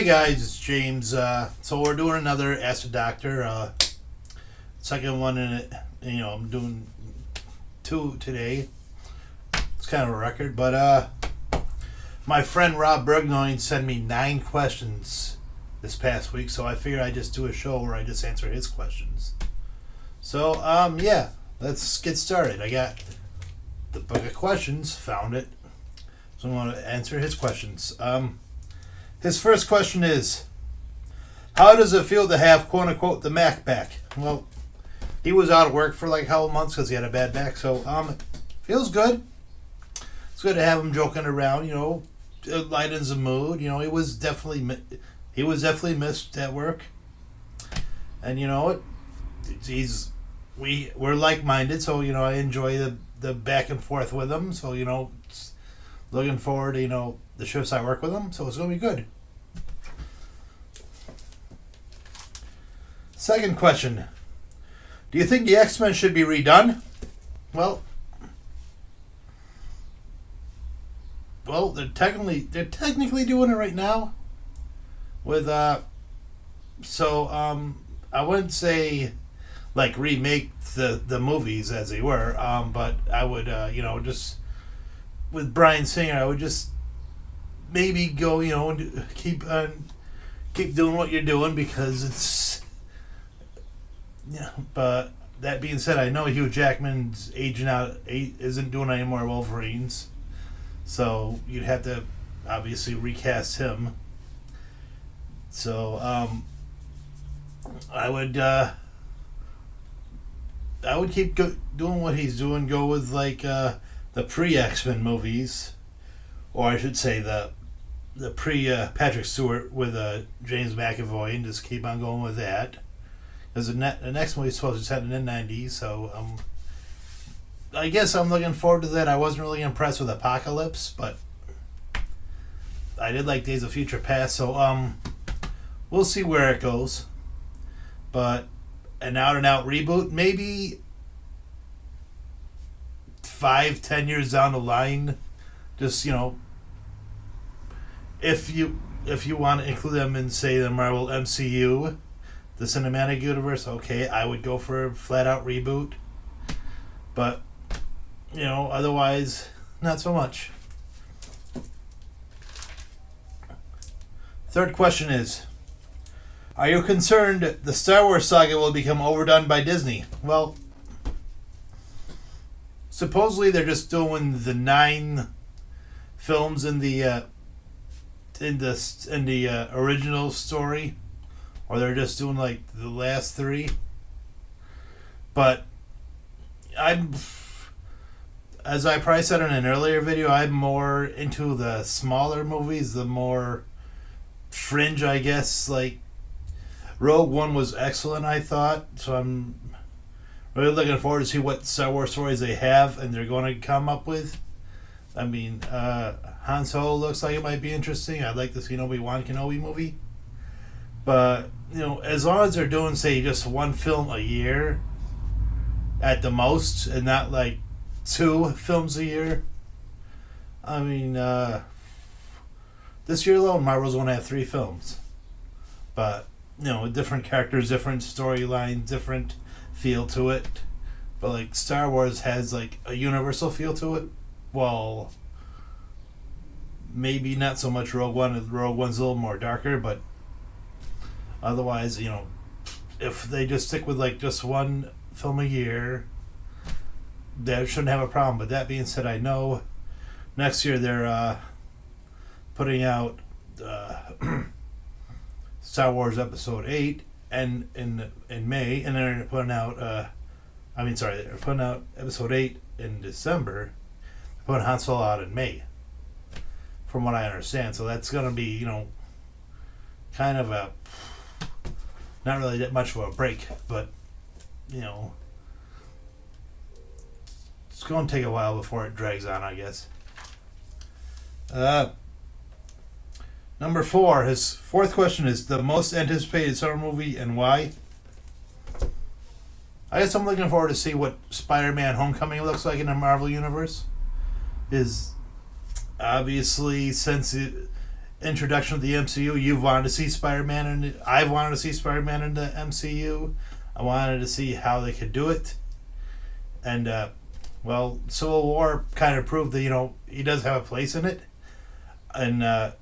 Hey guys, it's James. So we're doing another Ask the Doctor. Second one in it. I'm doing 2 today. It's kind of a record, but my friend Rob Bourgoine sent me 9 questions this past week, so I figured I'd just do a show where I just answer his questions. So yeah, let's get started. I got the book of questions, found it, so I'm going to answer his questions. His first question is, how does it feel to have, quote unquote, the Mac back? Well, he was out of work for like a couple months because he had a bad back, so it feels good. It's good to have him joking around, it lightens the mood. He was definitely missed at work. And we're like-minded, so I enjoy the back and forth with him. So looking forward to the shifts I work with him, so it's gonna be good. Second question: do you think the XMen should be redone? Well, they're technically doing it right now. With I wouldn't say like remake the movies as they were, but I would just with Bryan Singer, I would just maybe go and keep doing what you're doing, because it's but that being said, I know Hugh Jackman's aging out, isn't doing any more Wolverines, so you'd have to obviously recast him. So I would keep doing what he's doing. Go with like the pre-X-Men movies, or I should say the pre Patrick Stewart with James McAvoy, and just keep on going with that. Because the next movie is supposed to set in the 90s, so I guess I'm looking forward to that. I wasn't really impressed with Apocalypse, but I did like Days of Future Past, so we'll see where it goes. But an out-and-out reboot, maybe 5-10 years down the line, just if you want to include them in, say, the Marvel MCU, the cinematic universe, okay, I would go for a flat-out reboot. But otherwise, not so much. Third question is, are you concerned the Star Wars saga will become overdone by Disney? Well, supposedly they're just doing the 9 films in the original story, or they're just doing like the last 3. But as I probably said in an earlier video, I'm more into the smaller movies, the more fringe, I guess. Like Rogue One was excellent, I thought, so I'm really looking forward to see what Star Wars stories they have and they're going to come up with. I mean, Han Solo looks like it might be interesting. I'd like to see an Obi-Wan Kenobi movie. But, as long as they're doing, say, just 1 film a year at the most, and not like 2 films a year. I mean, this year alone, Marvel's going to have 3 films. But, different characters, different storyline, different feel to it. But like Star Wars has like a universal feel to it. Well, maybe not so much Rogue One. Rogue One's a little more darker, but otherwise, if they just stick with like just 1 film a year, they shouldn't have a problem. But that being said, I know next year they're putting out Star Wars Episode 8 and in May, and they're putting out they're putting out Episode 8 in December. They're putting Han Solo out in May, from what I understand. So that's gonna be kind of a not really that much of a break, but it's going to take a while before it drags on, I guess. Number 4, his fourth question is the most anticipated summer movie and why? I guess I'm looking forward to see what Spider-Man Homecoming looks like in the Marvel Universe. Is obviously, since introduction of the MCU. You've wanted to see Spider-Man, and I've wanted to see Spider-Man in the MCU. I wanted to see how they could do it, and well, Civil War kind of proved that he does have a place in it, and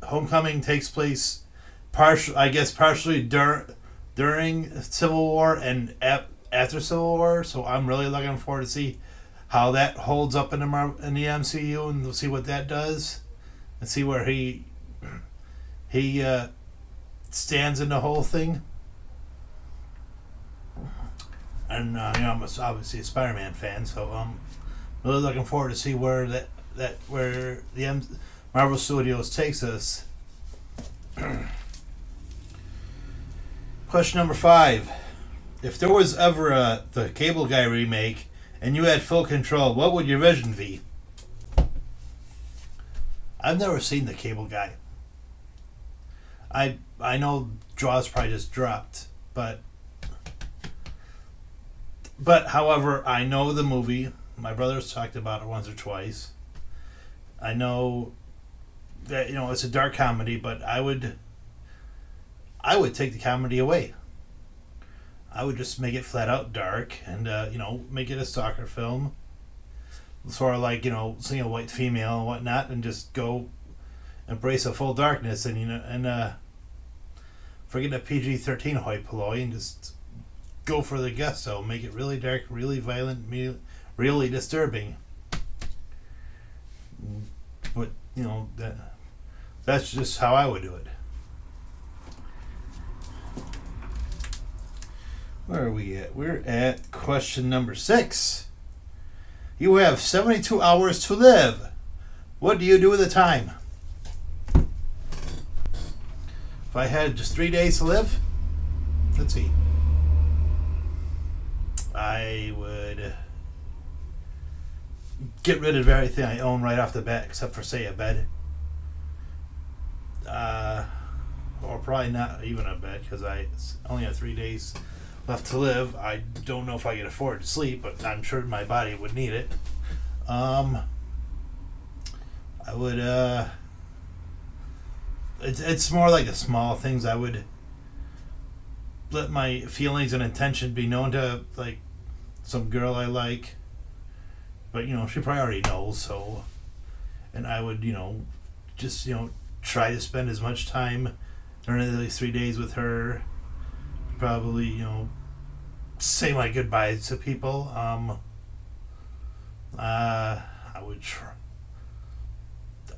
Homecoming takes place partially during Civil War and after Civil War. So I'm really looking forward to see how that holds up in the MCU, and we'll see what that does, and see where he stands in the whole thing. And I'm obviously a Spider-Man fan, so I'm really looking forward to see where where the Marvel Studios takes us. Question number 5: if there was ever the Cable Guy remake and you had full control, what would your vision be? I've never seen the Cable Guy. I know Jaws probably just dropped, but however, I know the movie. My brother's talked about it once or twice. I know that it's a dark comedy, but I would take the comedy away. I would just make it flat out dark, and make it a stalker film, sort of like seeing a white female and whatnot, and just go embrace a full darkness, and forget the PG-13 hoi polloi, and just go for the gusto. Make it really dark, really violent, really disturbing. But that's just how I would do it. Where are we at? We're at question number 6. You have 72 hours to live. What do you do with the time? If I had just 3 days to live, let's see. I would get rid of everything I own right off the bat, except for, say, a bed. Or probably not even a bed, because I only have 3 days left to live. I don't know if I can afford to sleep, but I'm sure my body would need it. I would, it's more like the small things. I would let my feelings and intention be known to, like, some girl I like, but she probably already knows. So, and I would just try to spend as much time during these 3 days with her. Probably say my goodbyes to people. I would try.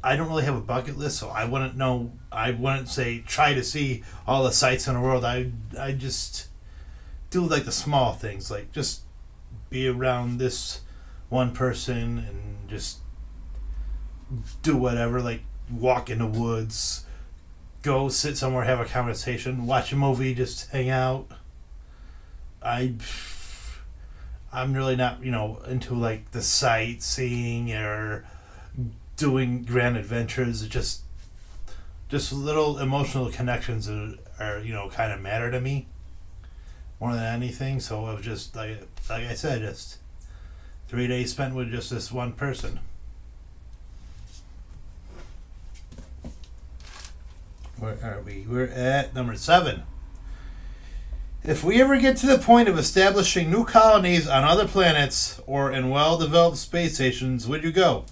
I don't really have a bucket list, so I wouldn't say try to see all the sights in the world. I just do like the small things, like just be around this one person and just do whatever, like walk in the woods, go sit somewhere, have a conversation, watch a movie, just hang out. I'm really not into like the sightseeing or doing grand adventures. Just little emotional connections are kind of matter to me more than anything. So of just like I said, just 3 days spent with just this one person. Where are we? We're at number 7. If we ever get to the point of establishing new colonies on other planets or in well-developed space stations, would you go?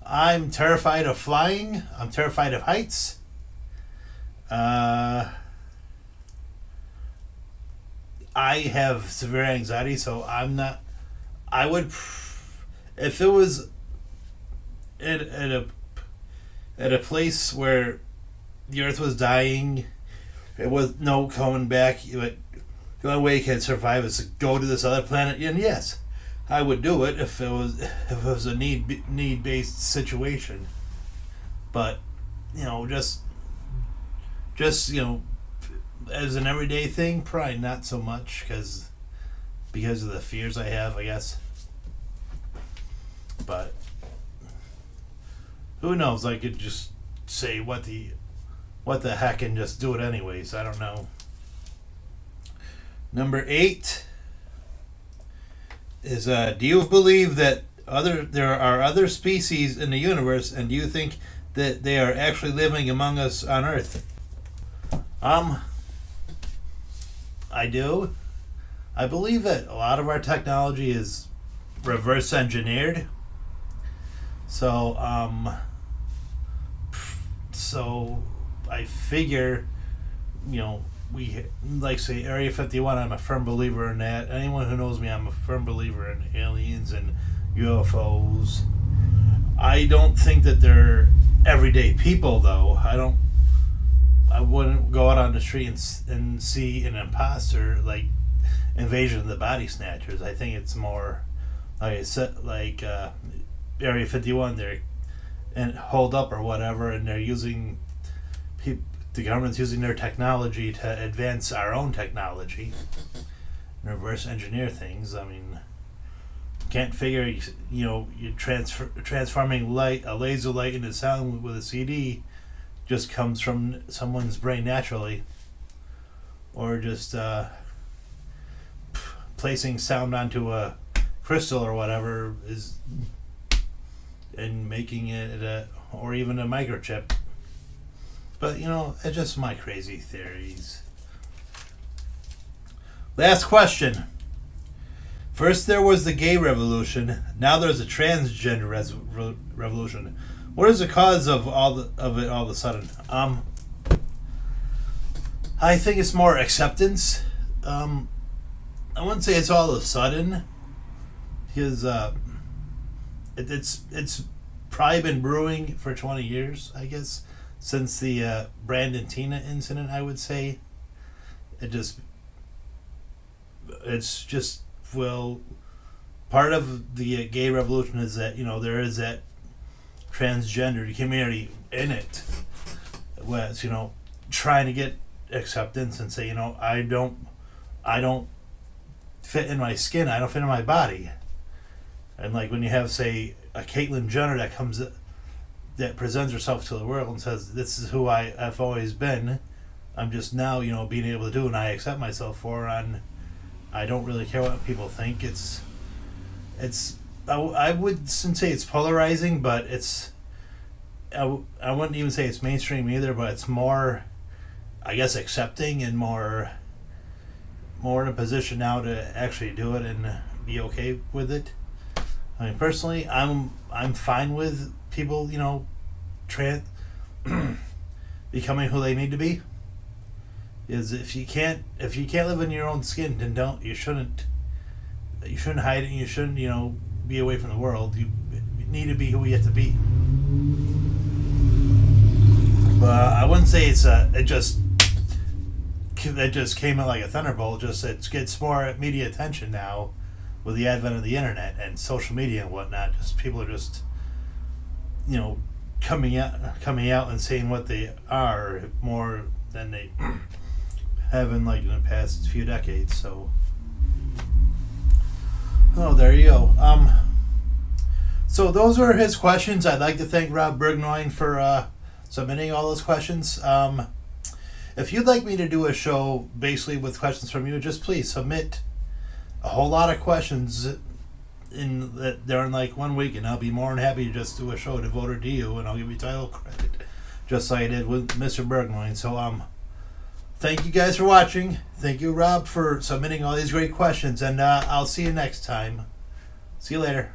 I'm terrified of flying. I'm terrified of heights. I have severe anxiety, so I'm not. I would, if it was at a place where the Earth was dying, it was no coming back. The only way you can survive is to go to this other planet. And yes, I would do it if it was a need based situation. But just as an everyday thing, probably not so much because of the fears I have, I guess. But who knows? I could just say what the heck and just do it anyways. I don't know. Number 8 is do you believe that there are other species in the universe, and do you think that they are actually living among us on Earth? I do. I believe that a lot of our technology is reverse engineered. So I figure, we, like, say, Area 51, I'm a firm believer in that. Anyone who knows me, I'm a firm believer in aliens and UFOs. I don't think that they're everyday people, though. I wouldn't go out on the street and see an imposter, like Invasion of the Body Snatchers. I think it's more, like I said, like Area 51, they're hold up or whatever, and they're using the government's using their technology to advance our own technology and reverse engineer things. I mean, can't figure, you're transforming a laser light into sound with a CD just comes from someone's brain naturally, or just placing sound onto a crystal or whatever is, and making it or even a microchip. But it's just my crazy theories. Last question. First there was the gay revolution. Now there's a transgender revolution. What is the cause of it all of a sudden? I think it's more acceptance. I wouldn't say it's all of a sudden, because it's probably been brewing for 20 years, I guess, since the Brandon Tina incident. I would say it's just part of the gay revolution is that there is that transgender community in it, was trying to get acceptance and say I don't fit in my skin, I don't fit in my body. And like when you have, say, a Caitlyn Jenner that presents herself to the world and says, this is who I've always been, I'm just now being able to do, and I accept myself for, and I don't really care what people think. I wouldn't say it's polarizing, but I wouldn't even say it's mainstream either, but it's more, I guess, accepting and more in a position now to actually do it and be okay with it. I mean, personally, I'm fine with people, becoming who they need to be. Is if you can't live in your own skin, then you shouldn't hide it, and you shouldn't be away from the world. You need to be who you have to be. But I wouldn't say it just came out like a thunderbolt. Just it gets more media attention now with the advent of the internet and social media and whatnot. Just people are just coming out and saying what they are more than they have in the past few decades. So there you go. So those are his questions. I'd like to thank Rob Bourgoine for submitting all those questions. If you'd like me to do a show basically with questions from you, just please submit a whole lot of questions during 1 week, and I'll be more than happy to just do a show devoted to you, and I'll give you title credit, just like I did with Mr. Bourgoine. So thank you guys for watching. Thank you, Rob, for submitting all these great questions, and I'll see you next time. See you later.